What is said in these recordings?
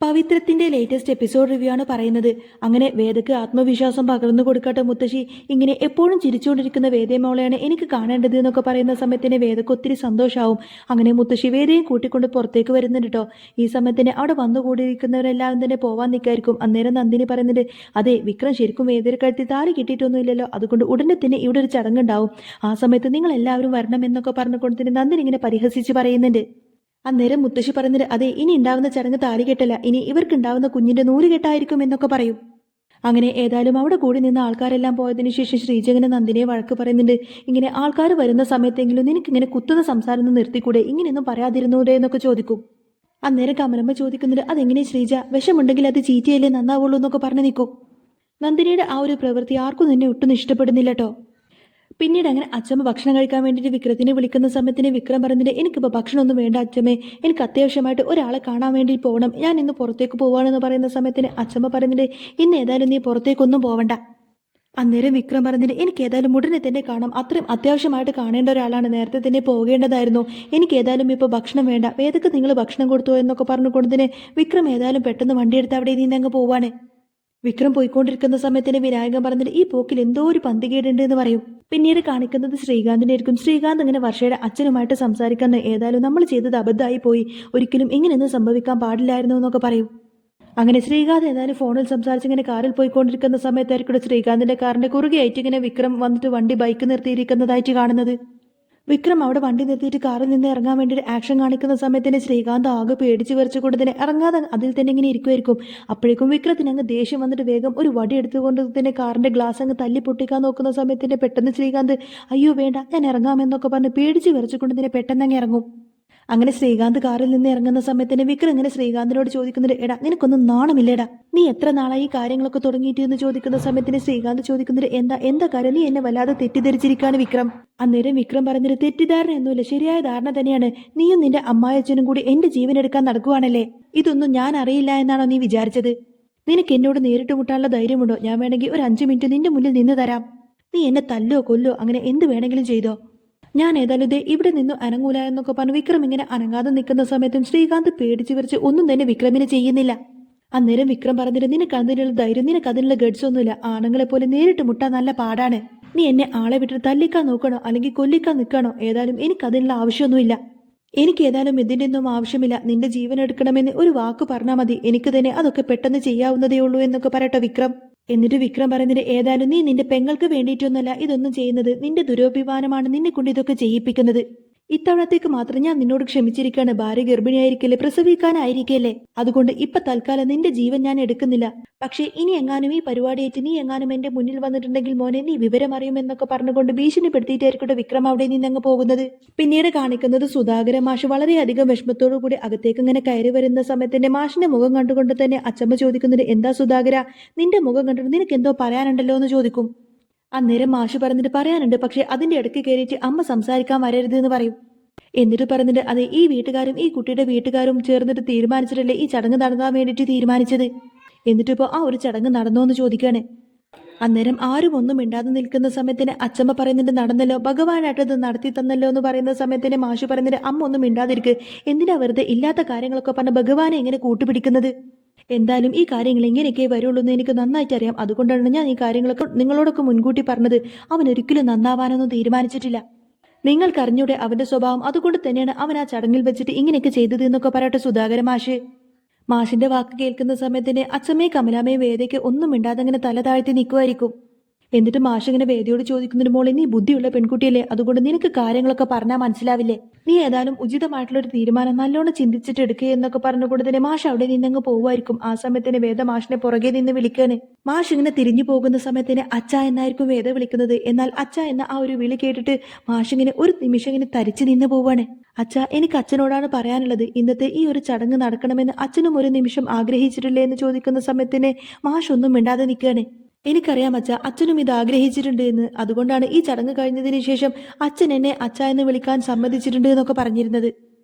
പവിത്രത്തിന്റെ latest episode review ആണ് പറയുന്നത്. അങ്ങനെ വേദക്ക് ആത്മവിശ്വാസം പകർന്നു കൊടുക്കട്ടെ മുത്തശ്ശി. ഇങ്ങനെ എപ്പോഴും ചിരിച്ചുകൊണ്ടിരിക്കുന്ന വേദയമോളെയാണ് എനിക്ക് കാണേണ്ടത് എന്നൊക്കെ പറയുന്ന സമയത്തിന് വേദക്ക് ഒത്തിരി സന്തോഷമാവും. അങ്ങനെ മുത്തശ്ശി വേദയും കൂട്ടിക്കൊണ്ട് പുറത്തേക്ക് വരുന്നുണ്ട് കേട്ടോ. ഈ സമയത്തിന് അവിടെ വന്നുകൂടിയിരിക്കുന്നവരെല്ലാം തന്നെ പോവാൻ നിൽക്കായിരിക്കും. അന്നേരം നന്ദിനി പറയുന്നുണ്ട്, അതെ വിക്രം ശരിക്കും വേദയുടെ കഴുത്തിൽ താലി കിട്ടിയിട്ടൊന്നുമില്ലല്ലോ, അതുകൊണ്ട് ഉടനെ തന്നെ ഇവിടെ ഒരു ചടങ്ങുണ്ടാവും. ആ സമയത്ത് നിങ്ങൾ എല്ലാവരും വരണം എന്നൊക്കെ പറഞ്ഞുകൊണ്ട് തന്നെ നന്ദിനി ഇങ്ങനെ പരിഹസിച്ച് പറയുന്നുണ്ട്. അന്നേരം മുത്തശ്ശി പറഞ്ഞിട്ട്, അതെ ഇനി ഉണ്ടാവുന്ന ചടങ്ങ് താലികെട്ടല്ല, ഇനി ഇവർക്കുണ്ടാവുന്ന കുഞ്ഞിന്റെ നൂലുകെട്ടായിരിക്കും എന്നൊക്കെ പറയും. അങ്ങനെ ഏതായാലും അവിടെ കൂടി നിന്ന് ആൾക്കാരെല്ലാം പോയതിനു ശേഷം ശ്രീജകനെ നന്ദിനിയെ വഴക്ക് പറയുന്നുണ്ട്. ഇങ്ങനെ ആൾക്കാർ വരുന്ന സമയത്തെങ്കിലും നിനക്കിങ്ങനെ കുത്തുന്ന സംസാരം ഒന്ന് നിർത്തിക്കൂടെ, ഇങ്ങനെയൊന്നും പറയാതിരുന്നൂടെ എന്നൊക്കെ ചോദിക്കും. അന്നേരം കമലമ്മ ചോദിക്കുന്നുണ്ട്, അതെങ്ങനെ ശ്രീജ, വിഷമുണ്ടെങ്കിൽ അത് ചീറ്റിയല്ലേ നന്നാവുള്ളൂ എന്നൊക്കെ പറഞ്ഞു നിൽക്കും. നന്ദിനിയുടെ ആ ഒരു പ്രവൃത്തി ആർക്കും തന്നെ ഒട്ടും ഇഷ്ടപ്പെടുന്നില്ല കേട്ടോ. പിന്നീട് അങ്ങനെ അച്ഛമ്മ ഭക്ഷണം കഴിക്കാൻ വേണ്ടിയിട്ട് വിക്രത്തിനെ വിളിക്കുന്ന സമയത്തിന് വിക്രം പറഞ്ഞിട്ട്, എനിക്കിപ്പോൾ ഭക്ഷണമൊന്നും വേണ്ട അച്ഛമ്മേ, എനിക്ക് അത്യാവശ്യമായിട്ട് ഒരാളെ കാണാൻ വേണ്ടി പോകണം, ഞാൻ ഇന്ന് പുറത്തേക്ക് പോവാണെന്ന് പറയുന്ന സമയത്തിന് അച്ഛമ്മ പറഞ്ഞിട്ട്, ഇന്ന് ഏതായാലും നീ പുറത്തേക്കൊന്നും പോവണ്ട. അന്നേരം വിക്രം പറഞ്ഞിട്ട്, എനിക്ക് ഏതായാലും ഉടനെ തന്നെ കാണാം, അത്രയും അത്യാവശ്യമായിട്ട് കാണേണ്ട ഒരാളാണ്, നേരത്തെ തന്നെ പോകേണ്ടതായിരുന്നു, എനിക്ക് ഏതായാലും ഇപ്പോൾ ഭക്ഷണം വേണ്ട, വേദക്ക് നിങ്ങൾ ഭക്ഷണം കൊടുത്തോ എന്നൊക്കെ പറഞ്ഞുകൊണ്ടതിന് വിക്രം ഏതായാലും പെട്ടെന്ന് വണ്ടിയെടുത്ത് അവിടെ നിന്നങ്ങ് പോവാണ്. വിക്രം പോയിക്കൊണ്ടിരിക്കുന്ന സമയത്തിന് വിനായകൻ പറഞ്ഞിട്ട്, ഈ പോക്കിൽ എന്തോ ഒരു പന്തികേടുണ്ട് എന്ന് പറയും. പിന്നീട് കാണിക്കുന്നത് ശ്രീകാന്തിനെ ആയിരിക്കും. ശ്രീകാന്ത് ഇങ്ങനെ വർഷയുടെ അച്ഛനുമായിട്ട് സംസാരിക്കാൻ, ഏതായാലും നമ്മൾ ചെയ്തത് അബദ്ധമായി പോയി, ഒരിക്കലും ഇങ്ങനെയൊന്നും സംഭവിക്കാൻ പാടില്ലായിരുന്നു എന്നൊക്കെ പറയും. അങ്ങനെ ശ്രീകാന്ത് ഏതായാലും ഫോണിൽ സംസാരിച്ച് ഇങ്ങനെ കാറിൽ പോയിക്കൊണ്ടിരിക്കുന്ന സമയത്തായിരിക്കും ശ്രീകാന്തിന്റെ കാറിന്റെ കുറുകെയായിട്ട് ഇങ്ങനെ വിക്രം വന്നിട്ട് ബൈക്ക് നിർത്തിയിരിക്കുന്നതായിട്ട് കാണുന്നത്. വിക്രം അവിടെ വണ്ടി നിർത്തിയിട്ട് കാറിൽ നിന്ന് ഇറങ്ങാൻ വേണ്ടി ആക്ഷൻ കാണിക്കുന്ന സമയത്തിന് ശ്രീകാന്ത് ആകെ പേടിച്ച് വിറച്ചുകൊണ്ട് തന്നെ ഇറങ്ങാതെ അതിൽ തന്നെ ഇങ്ങനെ ഇരിക്കുമായിരിക്കും. അപ്പോഴേക്കും വിക്രത്തിന് അങ്ങ് ദേഷ്യം വന്നിട്ട് വേഗം ഒരു വടി എടുത്തുകൊണ്ട് തന്നെ കാറിന്റെ ഗ്ലാസ് അങ്ങ് തല്ലി പൊട്ടിക്കാൻ നോക്കുന്ന സമയത്തിന് പെട്ടെന്ന് ശ്രീകാന്ത്, അയ്യോ വേണ്ട ഞാൻ ഇറങ്ങാമെന്നൊക്കെ പറഞ്ഞ് പേടിച്ച് വിറച്ചുകൊണ്ട് തന്നെ പെട്ടെന്ന് അങ്ങ് ഇറങ്ങും. അങ്ങനെ ശ്രീകാന്ത് കാറിൽ നിന്ന് ഇറങ്ങുന്ന സമയത്തിന് വിക്രം ഇങ്ങനെ ശ്രീകാന്തിനോട് ചോദിക്കുന്നുണ്ട്, എടാ നിനക്കൊന്നും നാണമില്ലേടാ, നീ എത്ര നാളായി ഈ കാര്യങ്ങളൊക്കെ തുടങ്ങിയിട്ട് എന്ന് ചോദിക്കുന്ന സമയത്തിന് ശ്രീകാന്ത് ചോദിക്കുന്നുണ്ട്, എന്താ കാര്യം, നീ എന്നെ വല്ലാതെ തെറ്റിദ്ധരിച്ചിരിക്കുകയാണ് വിക്രം. അന്നേരം വിക്രം പറഞ്ഞിട്ട്, തെറ്റിദ്ധാരണ ഒന്നുമില്ല, ശരിയായ ധാരണ തന്നെയാണ്, നീയും നിന്റെ അമ്മായച്ചനും കൂടി എന്റെ ജീവൻ എടുക്കാൻ നടക്കുവാണല്ലേ, ഇതൊന്നും ഞാൻ അറിയില്ല എന്നാണോ നീ വിചാരിച്ചത്? നിനക്ക് എന്നോട് നേരിട്ട് മുട്ടാനുള്ള ധൈര്യമുണ്ടോ? ഞാൻ വേണമെങ്കിൽ ഒരു 5 മിനിറ്റ് നിന്റെ മുന്നിൽ നിന്ന് തരാം, നീ എന്നെ തല്ലോ കൊല്ലോ അങ്ങനെ എന്ത് വേണമെങ്കിലും ചെയ്തോ, ഞാൻ ഏതായാലും ദേ ഇവിടെ നിന്നും അനങ്ങൂല എന്നൊക്കെ പറഞ്ഞു വിക്രം ഇങ്ങനെ അനങ്ങാതെ നിൽക്കുന്ന സമയത്തും ശ്രീകാന്ത് പേടിച്ച് വിറച്ച് ഒന്നും തന്നെ വിക്രമിനെ ചെയ്യുന്നില്ല. അന്നേരം വിക്രം പറഞ്ഞിട്ട്, നിനക്ക് അതിനുള്ള ധൈര്യം, നിനക്ക് അതിനുള്ള ഗഡ്സ് ഒന്നുമില്ല, ആണുങ്ങളെ പോലെ നേരിട്ട് മുട്ടാൻ നല്ല പാടാണ്, നീ എന്നെ ആളെ വിട്ടിട്ട് തല്ലിക്കാൻ നോക്കണോ അല്ലെങ്കിൽ കൊല്ലിക്കാൻ നിൽക്കണോ, ഏതായാലും എനിക്ക് അതിനുള്ള ആവശ്യമൊന്നുമില്ല, എനിക്ക് ഏതായാലും ഇതിൻ്റെ ഒന്നും ആവശ്യമില്ല, നിന്റെ ജീവൻ എടുക്കണമെന്ന് ഒരു വാക്ക് പറഞ്ഞാൽ മതി, എനിക്ക് തന്നെ അതൊക്കെ പെട്ടെന്ന് ചെയ്യാവുന്നതേ ഉള്ളൂ എന്നൊക്കെ പറയട്ടോ വിക്രം. എന്നിട്ട് വിക്രം പറയുന്നത്, ഏതായാലും നീ നിന്റെ പെങ്ങൾക്ക് വേണ്ടിയിട്ടൊന്നല്ല ഇതൊന്നും ചെയ്യുന്നത്, നിന്റെ ദുരഭിമാനമാണ് നിന്നെ കൊണ്ട് ഇതൊക്കെ ചെയ്യിപ്പിക്കുന്നത്, ഇത്തവണത്തേക്ക് മാത്രം ഞാൻ നിന്നോട് ക്ഷമിച്ചിരിക്കാണ്, ഭാര്യ ഗർഭിണിയായിരിക്കല്ലേ, പ്രസവിക്കാനായിരിക്കല്ലേ, അതുകൊണ്ട് ഇപ്പൊ തൽക്കാലം നിന്റെ ജീവൻ ഞാൻ എടുക്കുന്നില്ല, പക്ഷേ ഇനി എങ്ങാനും ഈ പരിപാടിയായിട്ട് നീ എങ്ങാനും എന്റെ മുന്നിൽ വന്നിട്ടുണ്ടെങ്കിൽ മോനെ നീ വിവരം അറിയുമെന്നൊക്കെ പറഞ്ഞുകൊണ്ട് ഭീഷണിപ്പെടുത്തിയിട്ടായിരിക്കട്ടെ വിക്രം അവിടെ നിന്നങ്ങ് പോകുന്നത്. പിന്നീട് കാണിക്കുന്നത് സുധാകര മാഷ് വളരെയധികം വിഷമത്തോടു കൂടി അകത്തേക്ക് ഇങ്ങനെ കയറി വരുന്ന സമയത്തിന്റെ മാഷിന്റെ മുഖം കണ്ടുകൊണ്ട് തന്നെ അച്ചമ്മ ചോദിക്കുന്നത്, എന്താ സുധാകര, നിന്റെ മുഖം കണ്ടിട്ട് നിനക്ക് എന്തോ പറയാനുണ്ടല്ലോ എന്ന് ചോദിക്കും. അന്നേരം മാഷ് പറഞ്ഞിട്ട്, പറയാനുണ്ട്, പക്ഷെ അതിന്റെ ഇടയ്ക്ക് കയറിയിട്ട് അമ്മ സംസാരിക്കാൻ വരരുത് എന്ന് പറയും. എന്നിട്ട് പറഞ്ഞിട്ട്, അതെ ഈ വീട്ടുകാരും ഈ കുട്ടിയുടെ വീട്ടുകാരും ചേർന്നിട്ട് തീരുമാനിച്ചിട്ടല്ലേ ഈ ചടങ്ങ് നടത്താൻ വേണ്ടിയിട്ട് തീരുമാനിച്ചത്, എന്നിട്ടിപ്പോ ആ ഒരു ചടങ്ങ് നടന്നോ എന്ന് ചോദിക്കാണ്. അന്നേരം ആരും ഒന്നും മിണ്ടാതെ നിൽക്കുന്ന സമയത്തിന് അച്ചമ്മ പറയുന്നുണ്ട്, നടന്നല്ലോ, ഭഗവാനായിട്ടത് നടത്തി തന്നല്ലോ എന്ന് പറയുന്ന സമയത്തിന് മാഷ് പറയുന്നുണ്ട്, അമ്മ ഒന്നും മിണ്ടാതിരിക്ക്, എന്തിനാ വെറുതെ ഇല്ലാത്ത കാര്യങ്ങളൊക്കെ പറഞ്ഞ് ഭഗവാനെ എങ്ങനെ കൂട്ടുപിടിക്കുന്നത്, എന്തായാലും ഈ കാര്യങ്ങൾ ഇങ്ങനെയൊക്കെ വരുള്ളൂ എന്ന് എനിക്ക് നന്നായിട്ട് അറിയാം, അതുകൊണ്ടാണ് ഞാൻ ഈ കാര്യങ്ങളൊക്കെ നിങ്ങളോടൊക്കെ മുൻകൂട്ടി പറഞ്ഞത്, അവൻ ഒരിക്കലും നന്നാവാനൊന്നും തീരുമാനിച്ചിട്ടില്ല, നിങ്ങൾക്കറിഞ്ഞൂടെ അവന്റെ സ്വഭാവം, അതുകൊണ്ട് തന്നെയാണ് അവൻ ആ ചടങ്ങിൽ വെച്ചിട്ട് ഇങ്ങനെയൊക്കെ ചെയ്തത് എന്നൊക്കെ പറയട്ടെ സുധാകര മാഷ്. മാഷിന്റെ വാക്ക് കേൾക്കുന്ന സമയത്തിന് അച്ഛമ്മയും കമലാമ്മയും വേദയ്ക്ക് ഒന്നും മിണ്ടാതെ അങ്ങനെ തല താഴ്ത്തി നിൽക്കുമായിരിക്കും. എന്നിട്ട് മാഷ് ഇങ്ങനെ വേദിയോട് ചോദിക്കുന്നതിന്, മോളെ നീ ബുദ്ധിയുള്ള പെൺകുട്ടിയല്ലേ, അതുകൊണ്ട് നിനക്ക് കാര്യങ്ങളൊക്കെ പറഞ്ഞാൽ മനസ്സിലാവില്ലേ, നീ ഏതായാലും ഉചിതമായിട്ടുള്ളൊരു തീരുമാനം നല്ലോണം ചിന്തിച്ചിട്ട് എടുക്കുക എന്നൊക്കെ പറഞ്ഞുകൊണ്ട് തന്നെ മാഷ് അവിടെ നിന്നങ്ങ് പോവുമായിരിക്കും. ആ സമയത്തിന് വേദ മാഷിനെ പുറകെ നിന്ന് വിളിക്കാന്. മാഷ് ഇങ്ങനെ തിരിഞ്ഞു പോകുന്ന സമയത്തിന് അച്ഛ എന്നായിരിക്കും വേദ വിളിക്കുന്നത്. എന്നാൽ അച്ഛ എന്ന ആ ഒരു വിളി കേട്ടിട്ട് മാഷ് ഇങ്ങനെ ഒരു നിമിഷം ഇങ്ങനെ തരിച്ചു നിന്ന് പോവാണ്. അച്ഛ, എനിക്ക് അച്ഛനോടാണ് പറയാനുള്ളത്, ഇന്നത്തെ ഈ ഒരു ചടങ്ങ് നടക്കണമെന്ന് അച്ഛനും ഒരു നിമിഷം ആഗ്രഹിച്ചിട്ടില്ലേ എന്ന് ചോദിക്കുന്ന സമയത്തിന് മാഷ് ഒന്നും മിണ്ടാതെ നിൽക്കുകയാണ്. എനിക്കറിയാം അച്ഛ, അച്ഛനും ഇത് ആഗ്രഹിച്ചിട്ടുണ്ട് എന്ന്, അതുകൊണ്ടാണ് ഈ ചടങ്ങ് കഴിഞ്ഞതിന് ശേഷം അച്ഛൻ എന്നെ അച്ഛ എന്ന് വിളിക്കാൻ സമ്മതിച്ചിട്ടുണ്ട് എന്നൊക്കെ പറഞ്ഞിരുന്നത്.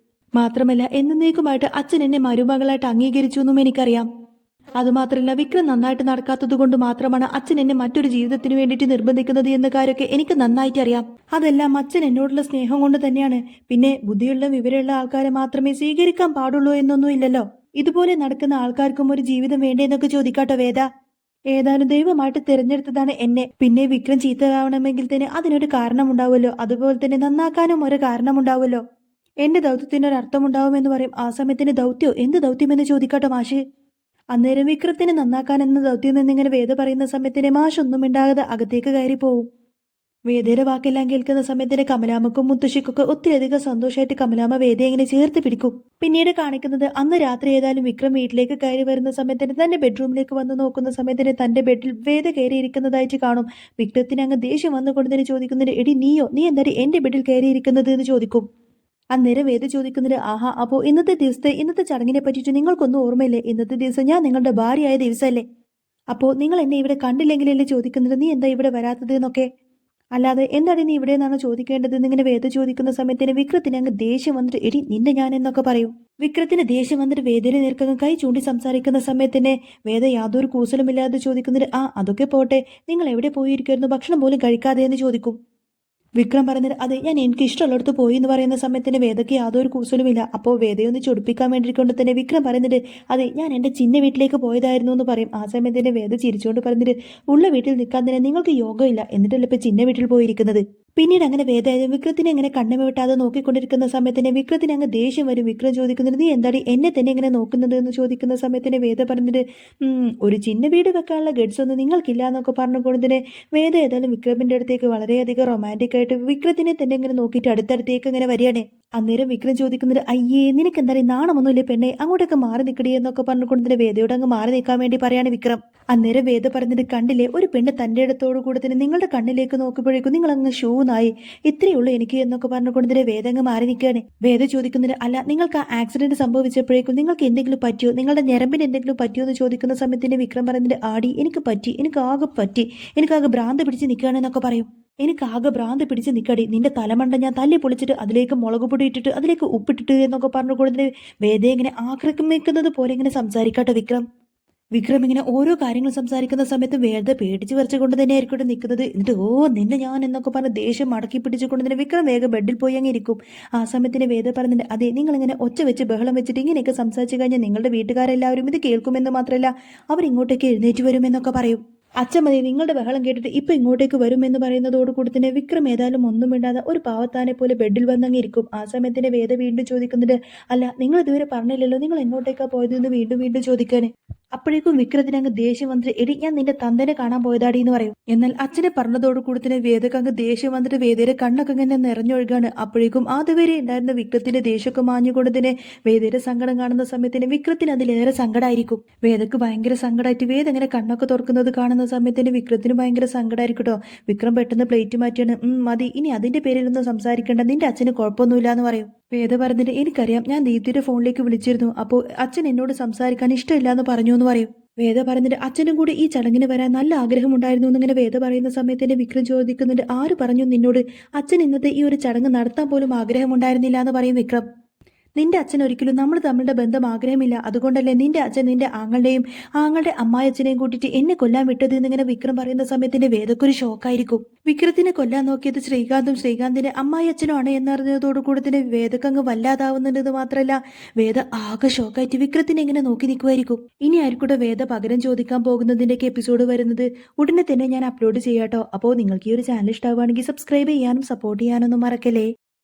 മാത്രമല്ല എന്നേക്കുമായിട്ട് അച്ഛൻ എന്നെ മരുമകളായിട്ട് അംഗീകരിച്ചു എന്നും എനിക്കറിയാം. അതുമാത്രമല്ല വിക്രം നന്നായിട്ട് നടക്കാത്തത് കൊണ്ട് മാത്രമാണ് അച്ഛൻ എന്നെ മറ്റൊരു ജീവിതത്തിന് വേണ്ടിയിട്ട് നിർബന്ധിക്കുന്നത് എന്ന കാര്യമൊക്കെ എനിക്ക് നന്നായിട്ട് അറിയാം. അതെല്ലാം അച്ഛൻ എന്നോടുള്ള സ്നേഹം കൊണ്ട് തന്നെയാണ്. പിന്നെ ബുദ്ധിയുള്ള വിവരമുള്ള ആൾക്കാരെ മാത്രമേ സ്വീകരിക്കാൻ പാടുള്ളൂ എന്നൊന്നും ഇല്ലല്ലോ. ഇതുപോലെ നടക്കുന്ന ആൾക്കാർക്കും ഒരു ജീവിതം വേണ്ടേന്നൊക്കെ ചോദിക്കാട്ടോ വേദ. ഏതാനും ദൈവമായിട്ട് തിരഞ്ഞെടുത്തതാണ് എന്നെ. പിന്നെ വിക്രം ചീത്തയാവണമെങ്കിൽ തന്നെ അതിനൊരു കാരണമുണ്ടാവുമല്ലോ. അതുപോലെ തന്നെ നന്നാക്കാനും ഒരു കാരണമുണ്ടാവുമല്ലോ. എന്റെ ദൗത്യത്തിനൊരു അർത്ഥമുണ്ടാവുമെന്ന് പറയും. ആ സമയത്തിന് ദൗത്യോ എന്ത് ദൗത്യമെന്ന് ചോദിക്കാട്ടോ മാഷ്. അന്നേരം വിക്രത്തിനെ നന്നാക്കാൻ എന്ന ദൗത്യം നിന്നിങ്ങനെ വേദ പറയുന്ന സമയത്തിന് മാഷ് ഒന്നും മിണ്ടാകാതെ അകത്തേക്ക് കയറി പോവും. വേദയുടെ വാക്കെല്ലാം കേൾക്കുന്ന സമയത്തിന് കമലാമ്മക്കും മുത്തശ്ശിക്കൊക്കെ ഒത്തിരിയധികം സന്തോഷമായിട്ട് കമലാമ്മ വേദയെ ഇങ്ങനെ ചേർത്ത് പിടിക്കും. പിന്നീട് കാണിക്കുന്നത് അന്ന് രാത്രി ഏതായാലും വിക്രം വീട്ടിലേക്ക് കയറി വരുന്ന സമയത്തിന് തന്റെ ബെഡ്റൂമിലേക്ക് വന്ന് നോക്കുന്ന സമയത്തിന് തന്റെ ബെഡിൽ വേദ കയറിയിരിക്കുന്നതായിട്ട് കാണും. വിക്രത്തിന് അങ്ങ് ദേഷ്യം വന്നുകൊണ്ട് തന്നെ ചോദിക്കുന്നുണ്ട്, എടി നീ എന്തായാലും എന്റെ ബെഡിൽ കയറിയിരിക്കുന്നത് എന്ന് ചോദിക്കും. അന്നേരം വേദ ചോദിക്കുന്നത്, ആഹാ, അപ്പോ ഇന്നത്തെ ചടങ്ങിനെ പറ്റിയിട്ട് നിങ്ങൾക്കൊന്നും ഓർമ്മയില്ലേ? ഇന്നത്തെ ദിവസം ഞാൻ നിങ്ങളുടെ ഭാര്യയായ ദിവസമല്ലേ? അപ്പോ നിങ്ങൾ എന്നെ ഇവിടെ കണ്ടില്ലെങ്കിലല്ലേ ചോദിക്കുന്നത് നീ എന്താ ഇവിടെ വരാത്തത് എന്നൊക്കെ. അല്ലാതെ എന്താണ് നീ ഇവിടെ നിന്നാണ് ചോദിക്കേണ്ടത് എന്നിങ്ങനെ വേദ ചോദിക്കുന്ന സമയത്തിന് വിക്രത്തിന് അങ്ങ് ദേഷ്യം വന്നിട്ട്, എടി നിന്നെ ഞാൻ എന്നൊക്കെ പറയും. വിക്രത്തിന് ദേഷ്യം വന്നിട്ട് വേദയുടെ നേർക്കങ്ങ് കൈ ചൂണ്ടി സംസാരിക്കുന്ന സമയത്തിന് വേദ യാതൊരു കൂസലുമില്ലാതെ ചോദിക്കുന്നത്, അതൊക്കെ പോട്ടെ, നിങ്ങൾ എവിടെ പോയിരിക്കുമായിരുന്നു, ഭക്ഷണം പോലും കഴിക്കാതെ എന്ന് ചോദിക്കും. വിക്രം പറയുന്നത്, അതെ, ഞാൻ എനിക്ക് ഇഷ്ടമുള്ളിടത്ത് പോയി എന്ന് പറയുന്ന സമയത്തിന് വേദയ്ക്ക് യാതൊരു കൂസലുമില്ല. അപ്പോൾ വേദയൊന്ന് ചൊടിപ്പിക്കാൻ വേണ്ടിക്കൊണ്ട് തന്നെ വിക്രം പറയുന്നത്, അതെ, ഞാൻ എൻ്റെ ചിന്ന വീട്ടിലേക്ക് പോയതായിരുന്നു എന്ന് പറയും. ആ സമയത്തിന് വേദ ചിരിച്ചുകൊണ്ട് പറഞ്ഞിട്ട്, ഉള്ള വീട്ടിൽ നിൽക്കാൻ തന്നെ നിങ്ങൾക്ക് യോഗമില്ല, എന്നിട്ടല്ലേ ഇപ്പം ചിന്ന വീട്ടിൽ പോയിരിക്കുന്നത്. പിന്നീട് അങ്ങനെ വേദ വിക്രത്തിനെ അങ്ങനെ കണ്ണമ വിട്ടാതെ നോക്കിക്കൊണ്ടിരിക്കുന്ന സമയത്തിന് വിക്രത്തിന് അങ്ങ് ദേഷ്യം വരും. വിക്രം ചോദിക്കുന്നത്, നീ എന്താണ് എന്നെ തന്നെ ഇങ്ങനെ നോക്കുന്നത് എന്ന് ചോദിക്കുന്ന സമയത്തിന് വേദ പറഞ്ഞിട്ട്, ഒരു ചിന്ന വീട് വെക്കാനുള്ള ഗഡ്സ് ഒന്നും നിങ്ങൾക്കില്ല എന്നൊക്കെ പറഞ്ഞുകൊണ്ട് തന്നെ വേദ ഏതായാലും വിക്രമിന്റെ അടുത്തേക്ക് വളരെയധികം റൊമാൻറ്റിക് ആയിട്ട് വിക്രത്തിനെ തന്നെ ഇങ്ങനെ നോക്കിയിട്ട് അടുത്തടുത്തേക്ക് ഇങ്ങനെ വരികയാണ്. അന്നേരം വിക്രം ചോദിക്കുന്നത്, അയ്യേ, നിനക്ക് എന്തായാലും നാണമൊന്നുമില്ലേ പെണ്ണെ, അങ്ങോട്ടൊക്കെ മാറി നിൽക്കടി എന്നൊക്കെ പറഞ്ഞുകൊണ്ട് തന്നെ വേദയോട് അങ്ങ് മാറി നിൽക്കാൻ വേണ്ടി പറയാണ് വിക്രം. അന്നേരം വേദ പറഞ്ഞിട്ട്, കണ്ടില്ലേ, ഒരു പെണ്ണ് തന്റെ ഇടത്തോടു കൂടെ തന്നെ നിങ്ങളുടെ കണ്ണിലേക്ക് നോക്കുമ്പോഴേക്കും നിങ്ങൾ അങ്ങ് ഷൂന്നായി, ഇത്രയുള്ളൂ എനിക്ക് എന്നൊക്കെ പറഞ്ഞുകൊണ്ട് തന്നെ വേദ അങ്ങ് മാറി നിൽക്കുകയാണ്. വേദ ചോദിക്കുന്നത്, അല്ല, നിങ്ങൾക്ക് ആ ആക്സിഡന്റ് സംഭവിച്ചപ്പോഴേക്കും നിങ്ങൾക്ക് എന്തെങ്കിലും പറ്റിയോ, നിങ്ങളുടെ ഞരമ്പിന് എന്തെങ്കിലും പറ്റിയോ എന്ന് ചോദിക്കുന്ന സമയത്തിന് വിക്രം പറയുന്നത്, ആടി, എനിക്ക് പറ്റി, എനിക്കാകെ ഭ്രാന്ത് പിടിച്ച് നിൽക്കുകയാണെന്നൊക്കെ പറയും. എനിക്കാകെ ഭ്രാന്ത് പിടിച്ച് നിൽക്കടി, നിന്റെ തലമണ്ട ഞാൻ തല്ലി പൊളിച്ചിട്ട് അതിലേക്ക് മുളക് പൊടി ഇട്ടിട്ട് അതിലേക്ക് ഉപ്പിട്ടിട്ട് എന്നൊക്കെ പറഞ്ഞുകൊണ്ട് വേദ ഇങ്ങനെ ആക്രമിക്കുന്നത് പോലെ ഇങ്ങനെ സംസാരിക്കാട്ടോ വിക്രം ഇങ്ങനെ ഓരോ കാര്യങ്ങൾ സംസാരിക്കുന്ന സമയത്ത് വേദ പേടിച്ച് വരച്ചുകൊണ്ട് തന്നെ ആയിരിക്കട്ടെ നിൽക്കുന്നത്. എന്നിട്ട് നിന്നെ ഞാൻ എന്നൊക്കെ പറഞ്ഞ് ദേഷ്യം മടക്കി പിടിച്ചുകൊണ്ട് തന്നെ വിക്രം വേഗം ബെഡിൽ പോയി അങ്ങ് ഇരിക്കും. ആ സമയത്തിന് വേദ പറഞ്ഞിട്ട്, അതെ, നിങ്ങളിങ്ങനെ ഒച്ച വെച്ച് ബഹളം വെച്ചിട്ട് ഇങ്ങനെയൊക്കെ സംസാരിച്ചു കഴിഞ്ഞാൽ നിങ്ങളുടെ വീട്ടുകാരെല്ലാവരും ഇത് കേൾക്കുമെന്ന് മാത്രമല്ല അവരിങ്ങോട്ടേക്ക് എഴുന്നേറ്റ് വരുമെന്നൊക്കെ പറയും. അച്ഛൻ മതി, നിങ്ങളുടെ ബഹളം കേട്ടിട്ട് ഇപ്പൊ ഇങ്ങോട്ടേക്ക് വരുമെന്ന് പറയുന്നതോട് കൂടി തന്നെ വിക്രം ഏതായാലും ഒന്നും മിണ്ടാതെ ഒരു പാവത്താനെ പോലെ ബെഡിൽ വന്നങ്ങ് ഇരിക്കും. ആ സമയത്തിന് വേദ വീണ്ടും ചോദിക്കുന്നുണ്ട്, അല്ല, നിങ്ങൾ ഇതുവരെ പറഞ്ഞില്ലല്ലോ നിങ്ങൾ എങ്ങോട്ടേക്കാ പോയതെന്ന് വീണ്ടും ചോദിക്കാന്. അപ്പോഴേക്കും വിക്രത്തിന് അങ്ങ് ദേഷ്യം വന്നിട്ട്, എടി, ഞാൻ നിന്റെ തന്തനെ കാണാൻ പോയതാടി എന്ന് പറയും. എന്നാൽ അച്ഛനെ പറഞ്ഞതോട് കൂടി തന്നെ വേദക്ക് അങ്ങ് ദേഷ്യം വന്നിട്ട് വേദയുടെ കണ്ണൊക്കെ ഇങ്ങനെ നിറഞ്ഞൊഴുകാണ്. അപ്പോഴേക്കും അതുവരെ ഉണ്ടായിരുന്ന വിക്രത്തിന്റെ ദേഷ്യമൊക്കെ മാഞ്ഞുകൊണ്ട് തന്നെ വേദയുടെ സങ്കടം കാണുന്ന സമയത്തിന് വിക്രത്തിന് അതിലേറെ സങ്കടമായിരിക്കും. വേദക്ക് ഭയങ്കര സങ്കടമായിട്ട് വേദ ഇങ്ങനെ കണ്ണൊക്കെ തുറക്കുന്നത് കാണുന്ന സമയത്തിന് വിക്രത്തിന് ഭയങ്കര സങ്കടമായിരിക്കും കേട്ടോ. വിക്രം പെട്ടെന്ന് പ്ലേറ്റ് മാറ്റിയാണ്, മതി, ഇനി അതിന്റെ പേരിലൊന്നും സംസാരിക്കേണ്ട, നിന്റെ അച്ഛന് കുഴപ്പമൊന്നുമില്ല എന്ന് പറയും. വേദ പറഞ്ഞിട്ട്, എനിക്കറിയാം, ഞാൻ ദീപ്തിയുടെ ഫോണിലേക്ക് വിളിച്ചിരുന്നു, അപ്പോൾ അച്ഛൻ എന്നോട് സംസാരിക്കാൻ ഇഷ്ടമില്ല എന്ന് പറഞ്ഞു എന്ന് പറയും. വേദ പറഞ്ഞിട്ട്, അച്ഛനും കൂടി ഈ ചടങ്ങിന് വരാൻ നല്ല ആഗ്രഹമുണ്ടായിരുന്നു എന്നിങ്ങനെ വേദ പറയുന്ന സമയത്തിന് വിക്രം ചോദിക്കുന്നുണ്ട്, ആര് പറഞ്ഞു നിന്നോട് അച്ഛൻ ഇന്നത്തെ ഈ ഒരു ചടങ്ങ് നടത്താൻ പോലും ആഗ്രഹമുണ്ടായിരുന്നില്ല എന്ന് പറയും വിക്രം. നിന്റെ അച്ഛൻ ഒരിക്കലും നമ്മൾ തമ്മിലുള്ള ബന്ധം ആഗ്രഹമില്ല, അതുകൊണ്ടല്ലേ നിന്റെ അച്ഛൻ നിന്റെ ആങ്ങളുടെ അമ്മായച്ഛനെയും കൂട്ടിയിട്ട് എന്നെ കൊല്ലാൻ വിട്ടത് എന്നിങ്ങനെ വിക്രം പറയുന്ന സമയത്തിന്റെ വേദക്കൊരു ഷോക്കായിരിക്കും. വിക്രത്തിനെ കൊല്ലാൻ നോക്കിയത് ശ്രീകാന്തിന്റെ അമ്മായച്ഛനും ആണ് എന്നറിഞ്ഞതോടു കൂടി തന്നെ വേദക്കങ്ങ് വല്ലാതാവുന്നുണ്ടെന്ന് മാത്രമല്ല വേദ ആകെ ഷോക്കായിട്ട് വിക്രത്തിനെ ഇങ്ങനെ നോക്കി നിൽക്കുമായിരിക്കും. ഇനി ആയിരിക്കൂടെ വേദ പകരം ചോദിക്കാൻ പോകുന്നതിന്റെയൊക്കെ എപ്പിസോഡ് വരുന്നത് ഉടനെ തന്നെ ഞാൻ അപ്ലോഡ് ചെയ്യാട്ടോ. അപ്പോൾ നിങ്ങൾക്ക് ഈ ഒരു ചാനൽ ഇഷ്ടമാവുകയാണെങ്കിൽ സബ്സ്ക്രൈബ് ചെയ്യാനും സപ്പോർട്ട് ചെയ്യാനൊന്നും മറക്കല്ലേ.